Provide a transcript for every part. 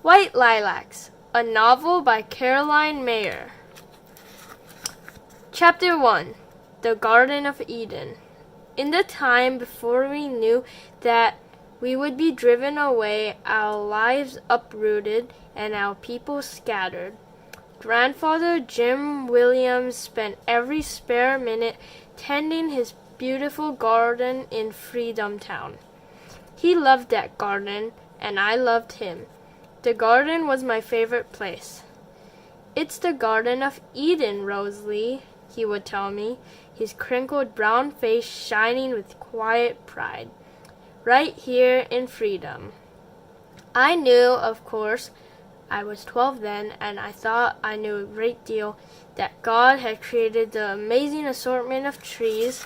White Lilacs, a novel by Carolyn Meyer. Chapter 1. The Garden of Eden. In the time before we knew that we would be driven away, our lives uprooted, and our people scattered, Grandfather Jim Williams spent every spare minute tending his beautiful garden in Freedom Town. He loved that garden, and I loved him. The garden was my favorite place. "It's the Garden of Eden, Rosalie," he would tell me, his crinkled brown face shining with quiet pride. "Right here in Freedom." I knew, of course, I was 12 then, and I thought I knew a great deal, that God had created the amazing assortment of trees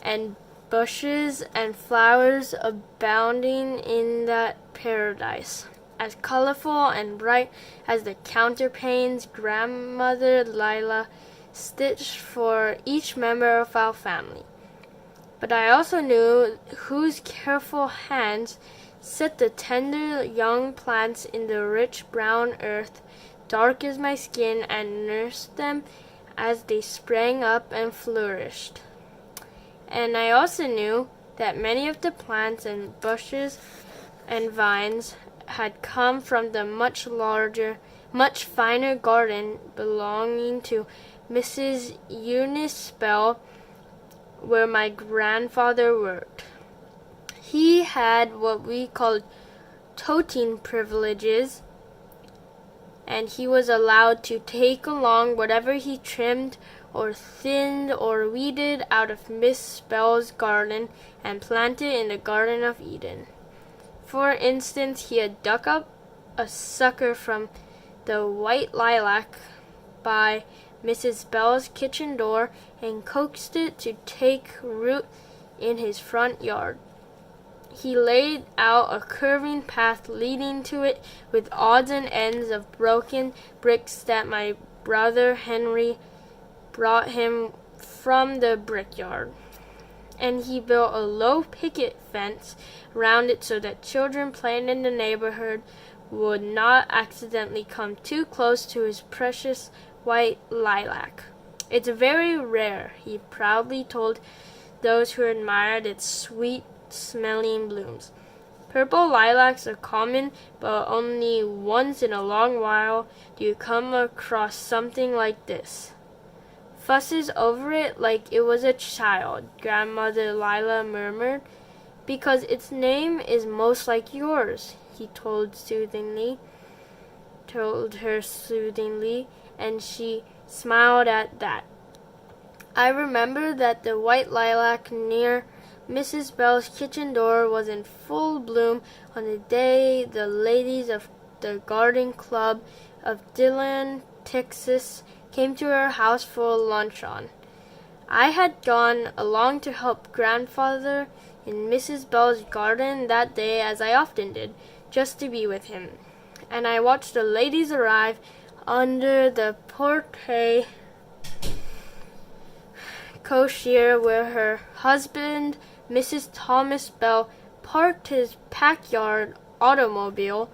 and bushes and flowers abounding in that paradise, as colorful and bright as the counterpanes Grandmother Lila stitched for each member of our family. But I also knew whose careful hands set the tender young plants in the rich brown earth, dark as my skin, and nursed them as they sprang up and flourished. And I also knew that many of the plants and bushes and vines had come from the much larger, much finer garden belonging to Mrs. Eunice Bell, where my grandfather worked. He had what we called toting privileges, and he was allowed to take along whatever he trimmed or thinned or weeded out of Miss Bell's garden and plant it in the Garden of Eden. For instance, he had dug up a sucker from the white lilac by Mrs. Bell's kitchen door and coaxed it to take root in his front yard. He laid out a curving path leading to it with odds and ends of broken bricks that my brother Henry brought him from the brickyard. And he built a low picket fence round it so that children playing in the neighborhood would not accidentally come too close to his precious white lilac. "It's very rare," he proudly told those who admired its sweet-smelling blooms. "Purple lilacs are common, but only once in a long while do you come across something like this." "Fusses over it like it was a child," Grandmother Lila murmured. "Because its name is most like yours," he told her soothingly, and she smiled at that. I remember that the white lilac near Mrs. Bell's kitchen door was in full bloom on the day the ladies of the Garden Club of Dillon, Texas, came to her house for a luncheon. I had gone along to help Grandfather in Mrs. Bell's garden that day, as I often did, just to be with him. And I watched the ladies arrive under the porte cochere where her husband, Mrs. Thomas Bell, parked his backyard automobile.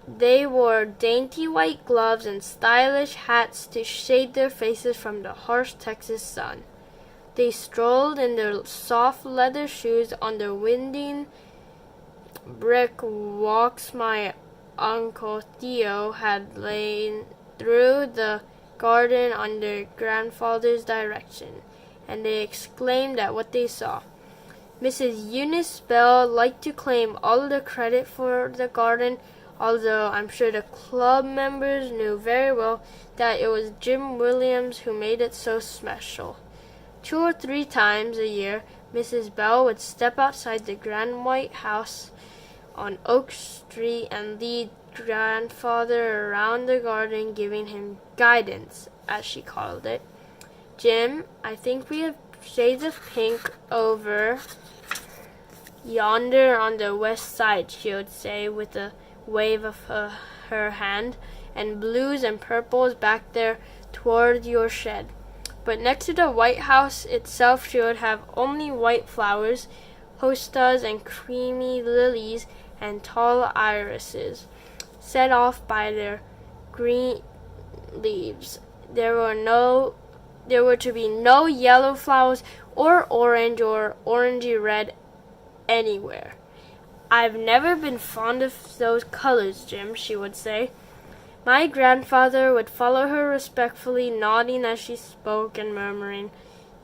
They wore dainty white gloves and stylish hats to shade their faces from the harsh Texas sun. They strolled in their soft leather shoes on the winding brick walks my Uncle Theo had laid through the garden under Grandfather's direction, and they exclaimed at what they saw. Mrs. Eunice Bell liked to claim all the credit for the garden, although I'm sure the club members knew very well that it was Jim Williams who made it so special. 2 or 3 times a year, Mrs. Bell would step outside the grand white house on Oak Street and lead Grandfather around the garden, giving him guidance, as she called it. "Jim, I think we have shades of pink over yonder on the west side," she would say with a wave of her hand, "and blues and purples back there toward your shed. But next to the White House itself she would have only white flowers, hostas and creamy lilies, and tall irises, set off by their green leaves. There were to be no yellow flowers or orangey red anywhere. "I've never been fond of those colors, Jim," she would say. My grandfather would follow her respectfully, nodding as she spoke and murmuring,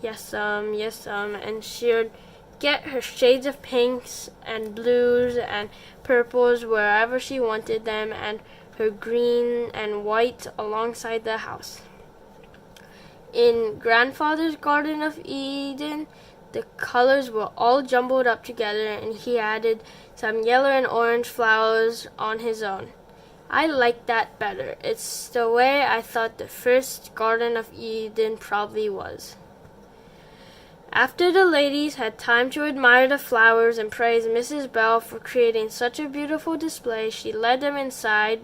yes, and she would get her shades of pinks and blues and purples wherever she wanted them, and her green and white alongside the house. In Grandfather's Garden of Eden, the colors were all jumbled up together, and he added some yellow and orange flowers on his own. I liked that better. It's the way I thought the first Garden of Eden probably was. After the ladies had time to admire the flowers and praise Mrs. Bell for creating such a beautiful display, she led them inside,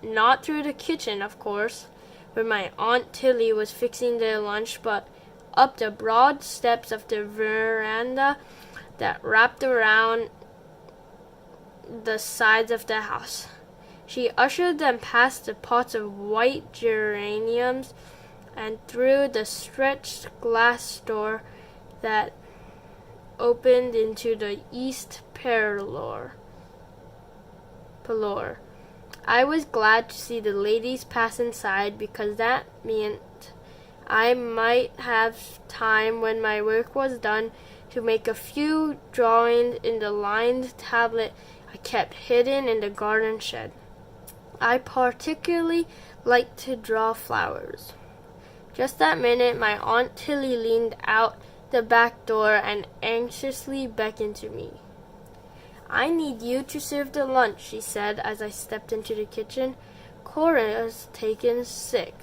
not through the kitchen, of course, where my Aunt Tilly was fixing their lunch, but up the broad steps of the veranda that wrapped around the sides of the house. She ushered them past the pots of white geraniums and through the stretched glass door that opened into the east parlor. I was glad to see the ladies pass inside, because that meant I might have time when my work was done to make a few drawings in the lined tablet I kept hidden in the garden shed. I particularly liked to draw flowers. Just that minute, my Aunt Tilly leaned out the back door and anxiously beckoned to me. "I need you to serve the lunch," she said as I stepped into the kitchen. "Cora's taken sick."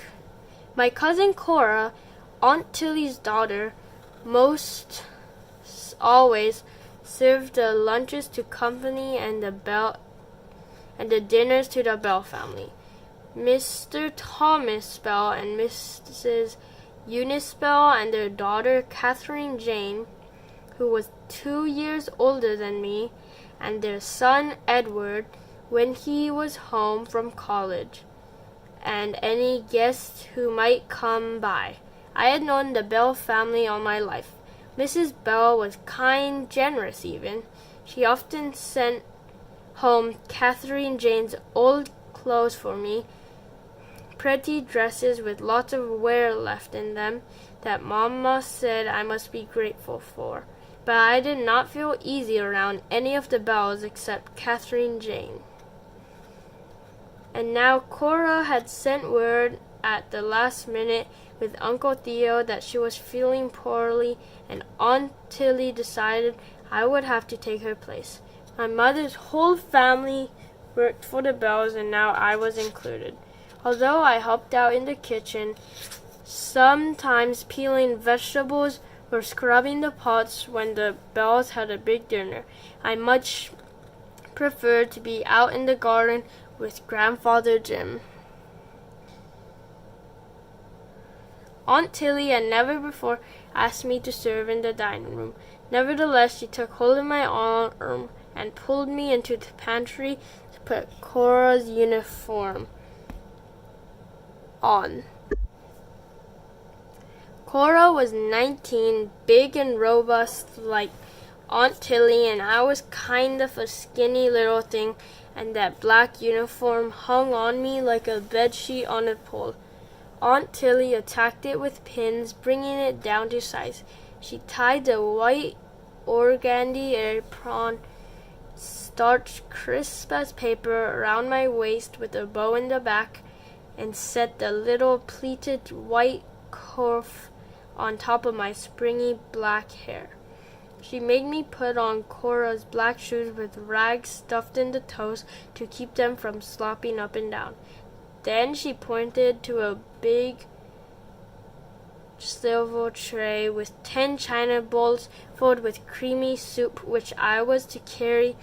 My cousin Cora, Aunt Tilly's daughter, most always served the lunches to company and the dinners to the Bell family. Mr. Thomas Bell and Mrs. Eunice Bell and their daughter Catherine Jane, who was 2 years older than me, and their son Edward when he was home from college, and any guests who might come by. I had known the Bell family all my life. Mrs. Bell was kind, generous even. She often sent home Catherine Jane's old clothes for me, pretty dresses with lots of wear left in them that Mama said I must be grateful for. But I did not feel easy around any of the Bells except Catherine Jane. And now Cora had sent word at the last minute with Uncle Theo that she was feeling poorly, and Aunt Tilly decided I would have to take her place. My mother's whole family worked for the Bells, and now I was included. Although I helped out in the kitchen, sometimes peeling vegetables or scrubbing the pots when the Bells had a big dinner, I much preferred to be out in the garden with Grandfather Jim. Aunt Tilly had never before asked me to serve in the dining room. Nevertheless, she took hold of my arm and pulled me into the pantry to put Cora's uniform on. Cora was 19, big and robust like Aunt Tilly, and I was kind of a skinny little thing, and that black uniform hung on me like a bedsheet on a pole. Aunt Tilly attacked it with pins, bringing it down to size. She tied the white organdy apron, starched crisp as paper, around my waist with a bow in the back, and set the little pleated white cuff on top of my springy black hair. She made me put on Cora's black shoes with rags stuffed in the toes to keep them from slopping up and down. Then she pointed to a big silver tray with 10 china bowls filled with creamy soup, which I was to carry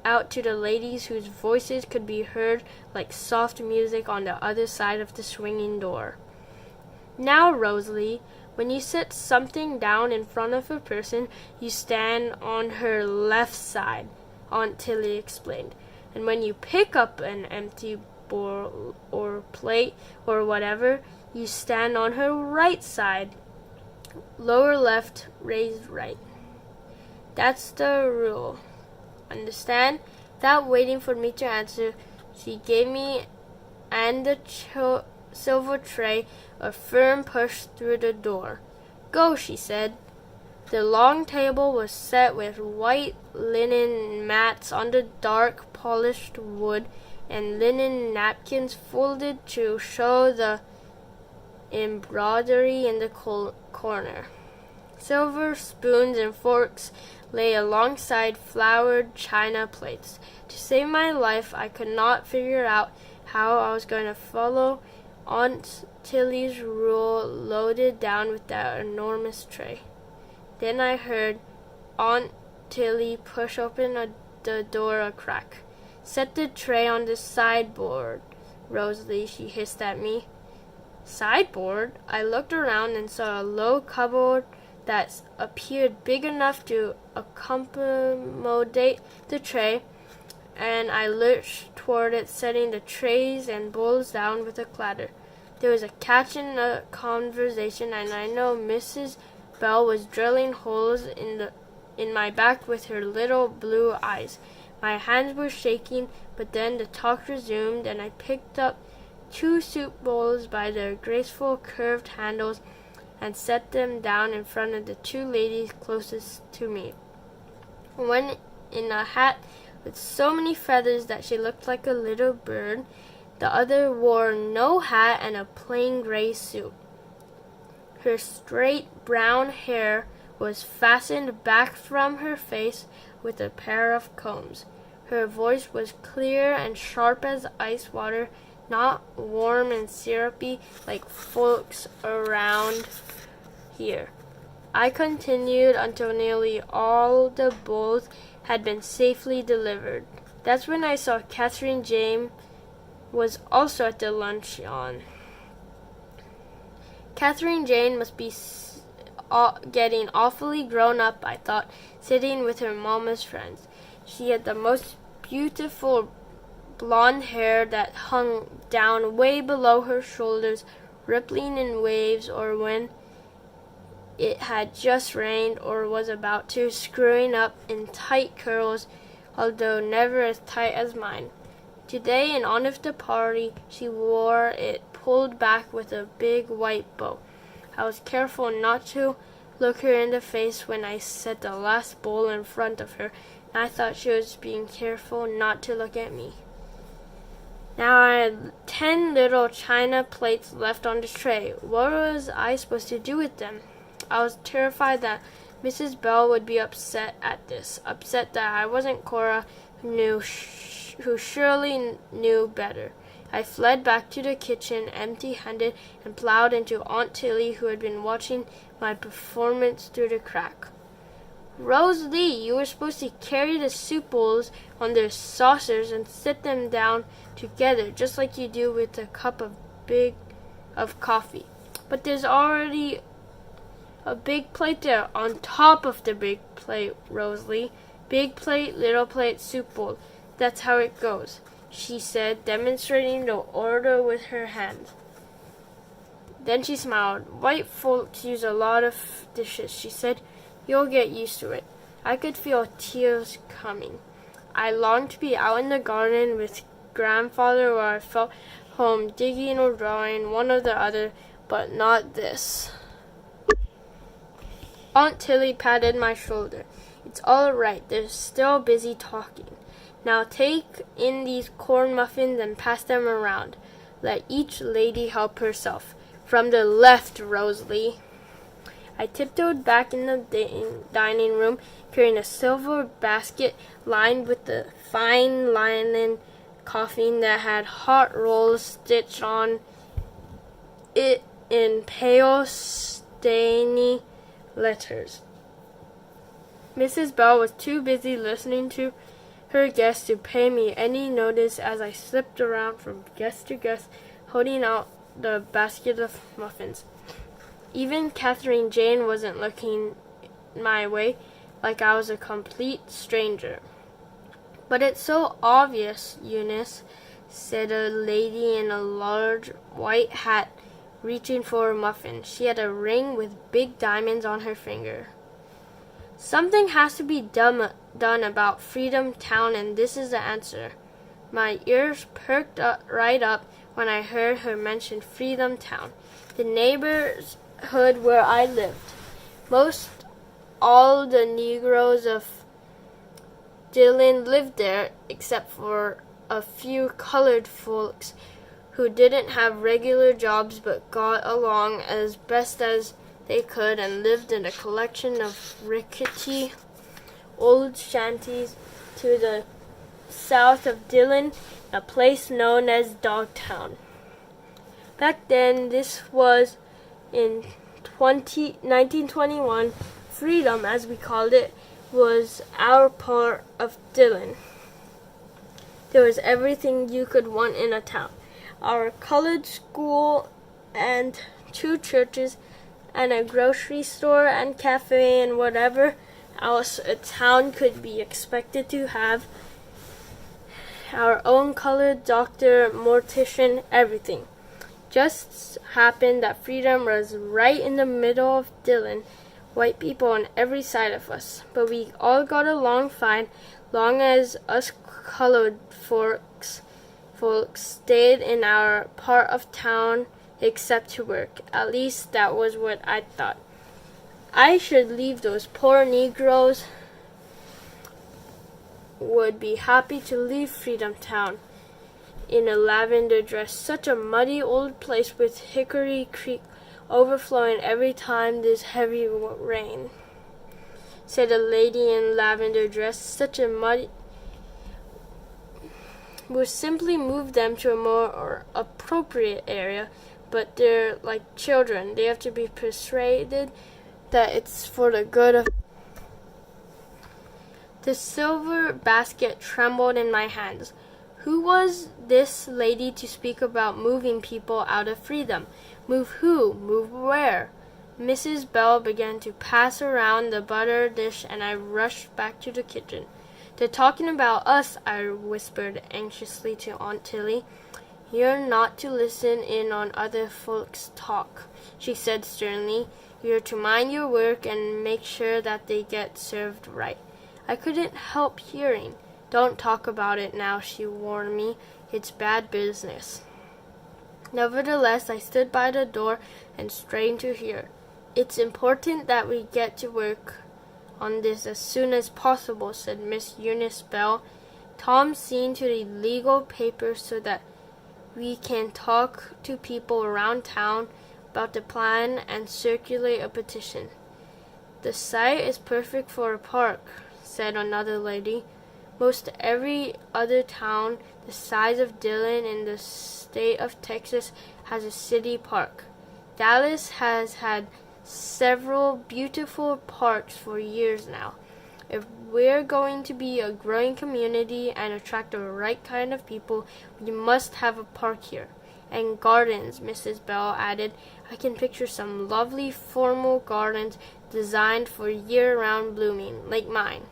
out to the ladies whose voices could be heard like soft music on the other side of the swinging door. "Now, Rosalie, when you set something down in front of a person, you stand on her left side," Aunt Tilly explained. And when you pick up an empty bowl or plate or whatever, you stand on her right side. Lower left, raised right. That's the rule. Understand? Without waiting for me to answer, she gave me and the silver tray a firm push through the door. Go, she said. The long table was set with white linen mats on the dark polished wood and linen napkins folded to show the embroidery in the corner. Silver spoons and forks lay alongside flowered china plates. To save my life, I could not figure out how I was going to follow Aunt Tilly's rule loaded down with that enormous tray. Then I heard Aunt Tilly push open the door a crack. Set the tray on the sideboard, Rosalie, she hissed at me. Sideboard? I looked around and saw a low cupboard that appeared big enough to accommodate the tray, and I lurched toward it, setting the trays and bowls down with a clatter. There was a catch in the conversation, and I know Mrs. Bell was drilling holes in my back with her little blue eyes. My hands were shaking, but then the talk resumed, and I picked up 2 soup bowls by their graceful curved handles and set them down in front of the 2 ladies closest to me. One in a hat with so many feathers that she looked like a little bird. The other wore no hat and a plain gray suit. Her straight brown hair was fastened back from her face with a pair of combs. Her voice was clear and sharp as ice water, not warm and syrupy like folks around here. I continued until nearly all the bowls had been safely delivered. That's when I saw Catherine Jane was also at the luncheon. Catherine Jane must be getting awfully grown up, I thought, sitting with her mama's friends. She had the most beautiful blonde hair that hung down way below her shoulders, rippling in waves, or when it had just rained or was about to, screwing up in tight curls, although never as tight as mine. Today, in honor of the party, she wore it pulled back with a big white bow. I was careful not to look her in the face when I set the last bowl in front of her, and I thought she was being careful not to look at me. Now I had 10 little china plates left on the tray. What was I supposed to do with them? I was terrified that Mrs. Bell would be upset at this, upset that I wasn't Cora, who surely knew better. I fled back to the kitchen empty-handed and plowed into Aunt Tilly, who had been watching my performance through the crack. Rosalie, you were supposed to carry the soup bowls on their saucers and sit them down together, just like you do with a cup of coffee. But there's already a big plate there on top of the big plate, Rosalie. Big plate, little plate, soup bowl. That's how it goes, she said, demonstrating the order with her hand. Then she smiled. White folks use a lot of dishes, she said. You'll get used to it. I could feel tears coming. I longed to be out in the garden with Grandfather, where I felt home, digging or drawing, one or the other, but not this. Aunt Tilly patted my shoulder. It's all right. They're still busy talking. Now take in these corn muffins and pass them around. Let each lady help herself. From the left, Rosalie. I tiptoed back in the dining room, carrying a silver basket lined with the fine linen coffin that had hot rolls stitched on it in pale, stainy letters. Mrs. Bell was too busy listening to her guests to pay me any notice as I slipped around from guest to guest, holding out the basket of muffins. Even Catherine Jane wasn't looking my way, like I was a complete stranger. But it's so obvious, Eunice, said a lady in a large white hat, reaching for a muffin. She had a ring with big diamonds on her finger. Something has to be done about Freedom Town, and this is the answer. My ears perked right up when I heard her mention Freedom Town, the neighborhood where I lived. Most all the Negroes of Dillon lived there, except for a few colored folks who didn't have regular jobs but got along as best as they could and lived in a collection of rickety old shanties to the south of Dillon, a place known as Dogtown. Back then, this was in 1921, Freedom, as we called it, was our part of Dillon. There was everything you could want in a town. Our college school and 2 churches and a grocery store and cafe and whatever else a town could be expected to have. Our own colored doctor, mortician, everything. Just happened that Freedom was right in the middle of Dillon. White people on every side of us, but we all got along fine, long as us colored folks stayed in our part of town except to work. At least that was what I thought. I should leave those poor Negroes would be happy to leave Freedom Town in a lavender dress, such a muddy old place with Hickory Creek overflowing every time there's heavy rain, said a lady in lavender dress. Such a muddy. We'll simply move them to a more appropriate area, but they're like children. They have to be persuaded that it's for the good of. The silver basket trembled in my hands. Who was this lady to speak about moving people out of Freedom? Move who? Move where? Mrs. Bell began to pass around the butter dish, and I rushed back to the kitchen. They're talking about us, I whispered anxiously to Aunt Tilly. You're not to listen in on other folks' talk, she said sternly. You're to mind your work and make sure that they get served right. I couldn't help hearing. Don't talk about it now, she warned me. It's bad business. Nevertheless, I stood by the door and strained to hear. It's important that we get to work on this as soon as possible, said Miss Eunice Bell. Tom's seen to the legal papers so that we can talk to people around town about the plan and circulate a petition. The site is perfect for a park, said another lady. Most every other town the size of Dillon in the state of Texas has a city park. Dallas has had several beautiful parks for years now. If we're going to be a growing community and attract the right kind of people, we must have a park here. And gardens, Mrs. Bell added. I can picture some lovely formal gardens designed for year-round blooming, like mine.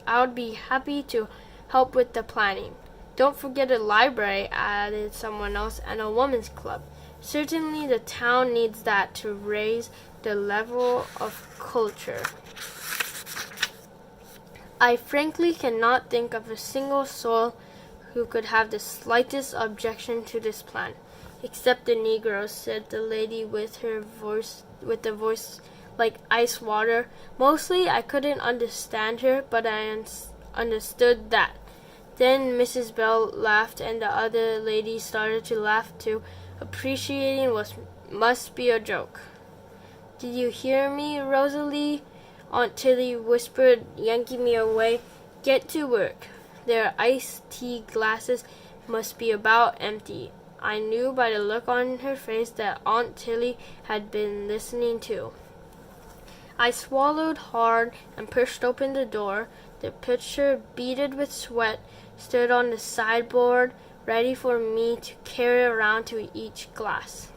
I would be happy to help with the planning. Don't forget a library, added someone else, and a women's club. Certainly the town needs that to raise the level of culture. I frankly cannot think of a single soul who could have the slightest objection to this plan, except the Negroes, said the lady with a voice like ice water. Mostly I couldn't understand her, but I understood that. Then Mrs. Bell laughed, and the other lady started to laugh too, appreciating what must be a joke. Did you hear me, Rosalie? Aunt Tilly whispered, yanking me away. Get to work. Their iced tea glasses must be about empty. I knew by the look on her face that Aunt Tilly had been listening too. I swallowed hard and pushed open the door. The pitcher, beaded with sweat, stood on the sideboard, ready for me to carry around to each glass.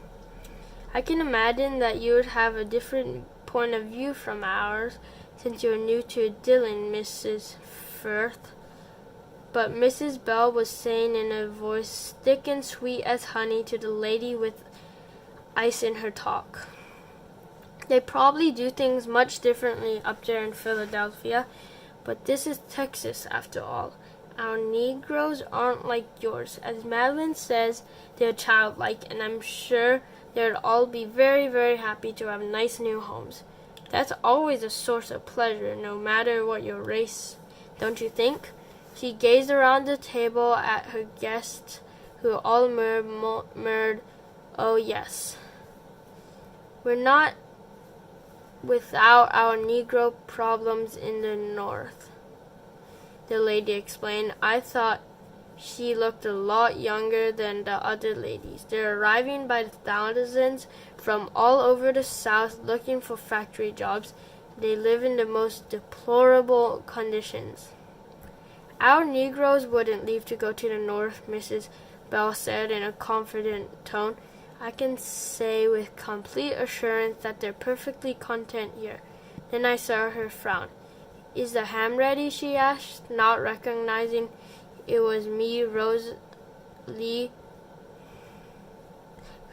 I can imagine that you would have a different point of view from ours, since you're new to Dillon, Mrs. Firth. but Mrs. Bell was saying in a voice thick and sweet as honey to the lady with ice in her talk. They probably do things much differently up there in Philadelphia, but this is Texas after all. Our Negroes aren't like yours. As Madeline says, they're childlike, and I'm sure they'd all be very, very happy to have nice new homes. That's always a source of pleasure, no matter what your race, don't you think? She gazed around the table at her guests, who all murmured, "Oh, yes." We're not without our Negro problems in the North, the lady explained. I thought she looked a lot younger than the other ladies. They're arriving by the thousands from all over the South looking for factory jobs. They live in the most deplorable conditions. Our Negroes wouldn't leave to go to the North, Mrs. Bell said in a confident tone. I can say with complete assurance that they're perfectly content here. Then I saw her frown. Is the ham ready? She asked, not recognizing it was me, Rosalie,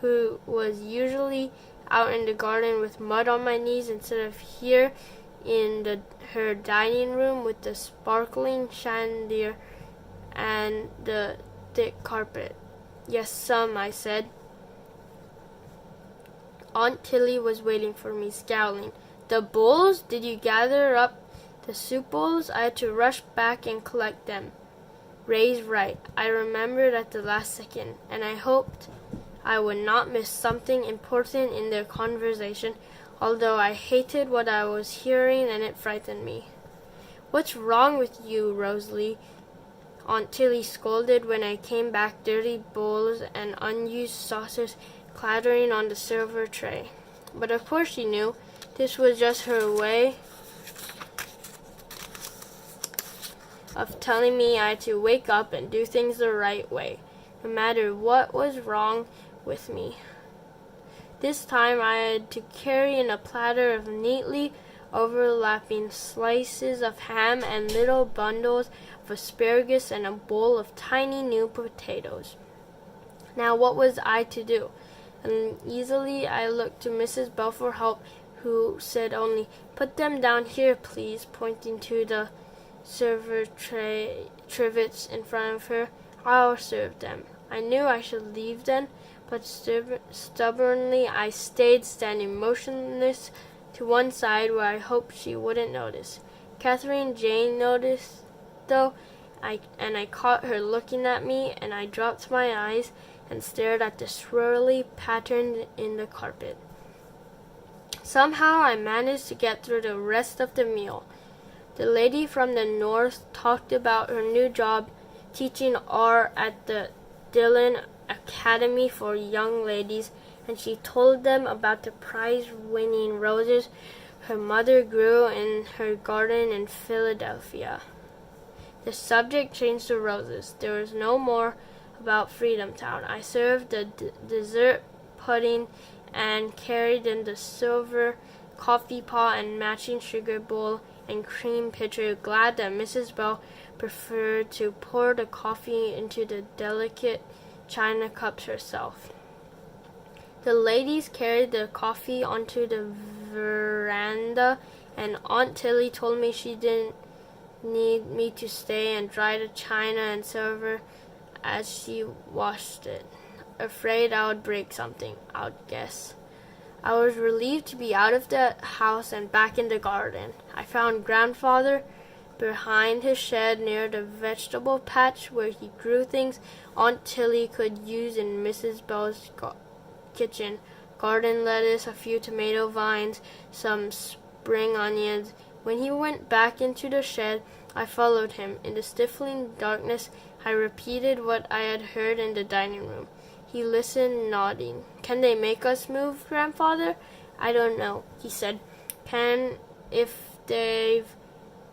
who was usually out in the garden with mud on my knees instead of here in her dining room with the sparkling chandelier and the thick carpet. Yes, some, I said. Aunt Tilly was waiting for me, scowling. The bowls? Did you gather up the soup bowls? I had to rush back and collect them. Ray's right. I remembered at the last second, and I hoped I would not miss something important in their conversation, although I hated what I was hearing and it frightened me. What's wrong with you, Rosalie? Aunt Tilly scolded when I came back, dirty bowls and unused saucers clattering on the silver tray. But of course she knew. This was just her way of telling me I had to wake up and do things the right way, no matter what was wrong with me. This time I had to carry in a platter of neatly overlapping slices of ham and little bundles of asparagus and a bowl of tiny new potatoes. Now what was I to do? Uneasily I looked to Mrs. Bell for help, who said only, "Put them down here, please," pointing to the silver trivets in front of her. I'll serve them. I knew I should leave then, but stubbornly I stayed standing motionless to one side where I hoped she wouldn't notice. Catherine Jane noticed, though, and I caught her looking at me, and I dropped my eyes and stared at the swirly pattern in the carpet. Somehow I managed to get through the rest of the meal. The lady from the North talked about her new job teaching art at the Dillon Academy for Young Ladies, and she told them about the prize-winning roses her mother grew in her garden in Philadelphia. The subject changed to roses. There was no more about Freedom Town. I served the dessert pudding and carried in the silver coffee pot and matching sugar bowl and cream pitcher, glad that Mrs. Bell preferred to pour the coffee into the delicate china cups herself. The ladies carried the coffee onto the veranda, and Aunt Tilly told me she didn't need me to stay and dry the china and silver as she washed it. Afraid I would break something, I'd guess. I was relieved to be out of the house and back in the garden. I found Grandfather behind his shed near the vegetable patch where he grew things Aunt Tilly could use in Mrs. Bell's kitchen. Garden lettuce, a few tomato vines, some spring onions. When he went back into the shed, I followed him. In the stifling darkness, I repeated what I had heard in the dining room. He listened, nodding. Can they make us move, Grandfather? I don't know, he said. Can if they've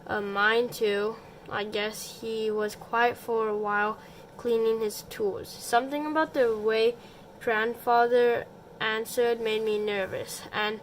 a mind to. I guess he was quiet for a while, cleaning his tools. Something about the way Grandfather answered made me nervous, and